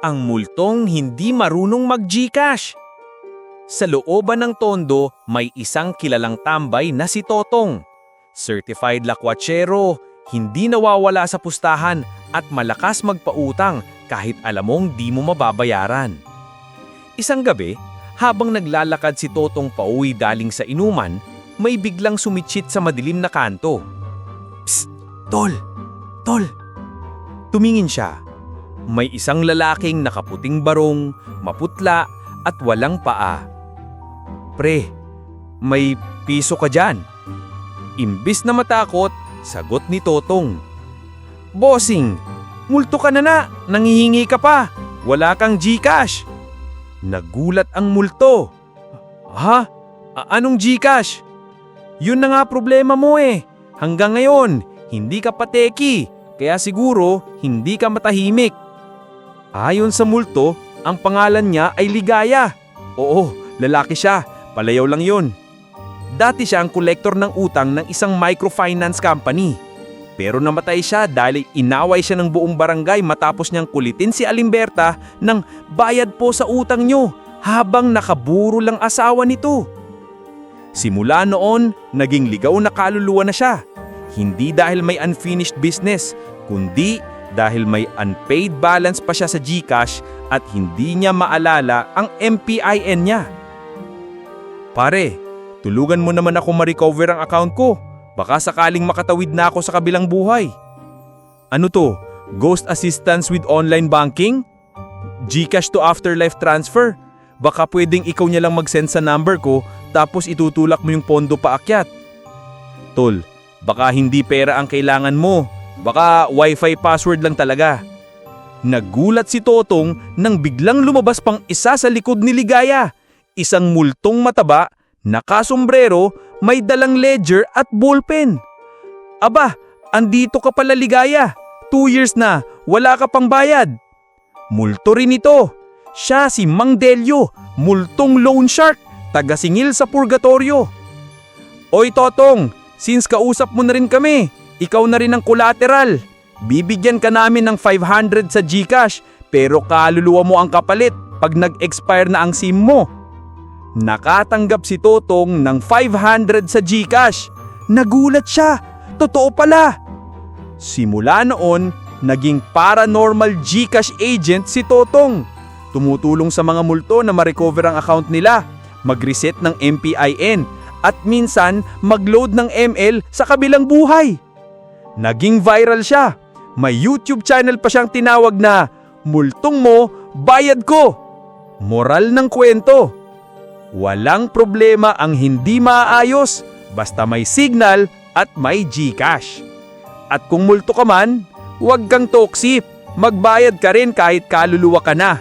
ang multong hindi marunong mag-GCash. Sa looban ng tondo, may isang kilalang tambay na si Totong. Certified lakwachero, hindi nawawala sa pustahan at malakas magpautang kahit alam mong di mo mababayaran. Isang gabi, habang naglalakad si Totong pauwi daling sa inuman, may biglang sumitsit sa madilim na kanto. Psst! Tol! Tol! Tumingin siya. May isang lalaking nakaputing barong, maputla at walang paa. Pre, may piso ka dyan? Imbis na matakot, sagot ni Totong. Bossing, multo ka na, nangihingi ka pa. Wala kang GCash. Nagulat ang multo. Ha? Anong GCash? Yun na nga problema mo eh. Hanggang ngayon, hindi ka pateki, kaya siguro hindi ka matahimik. Ayon sa multo, ang pangalan niya ay Ligaya. Oo, lalaki siya, palayaw lang yun. Dati siya ang kolektor ng utang ng isang microfinance company. Pero namatay siya dahil inaway siya ng buong barangay matapos niyang kulitin si Alimberta ng bayad po sa utang niyo habang nakaburo lang asawa nito. Simula noon, naging ligaw na kaluluwa na siya. Hindi dahil may unfinished business, kundi dahil may unpaid balance pa siya sa GCash at hindi niya maalala ang MPIN niya. Pare, tulugan mo naman ako ma-recover ang account ko. Baka sakaling makatawid na ako sa kabilang buhay. Ano to? Ghost assistance with online banking? GCash to afterlife transfer? Baka pwedeng ikaw niya lang mag-send sa number ko tapos itutulak mo yung pondo paakyat. Tol, baka hindi pera ang kailangan mo. Baka wifi password lang talaga. Nagulat si Totong nang biglang lumabas pang isa sa likod ni Ligaya. Isang multong mataba, nakasombrero, may dalang ledger at ballpen. Aba, andito ka pala Ligaya. 2 years na, wala ka pang bayad. Multo rin ito. Siya si Mang Delio, multong loan shark, taga-singil sa purgatorio. Oy Totong, since kausap mo na rin kami, ikaw na rin ang collateral. Bibigyan ka namin ng 500 sa GCash pero kaluluwa mo ang kapalit pag nag-expire na ang SIM mo. Nakatanggap si Totong ng 500 sa GCash. Nagulat siya. Totoo pala. Simula noon, naging paranormal GCash agent si Totong. Tumutulong sa mga multo na ma-recover ang account nila, mag-reset ng MPIN at minsan mag-load ng ML sa kabilang buhay. Naging viral siya. May YouTube channel pa siyang tinawag na Multong Mo, Bayad Ko. Moral ng kwento, walang problema ang hindi maayos basta may signal at may GCash. At kung multo ka man, huwag kang toksip. Magbayad ka rin kahit kaluluwa ka na.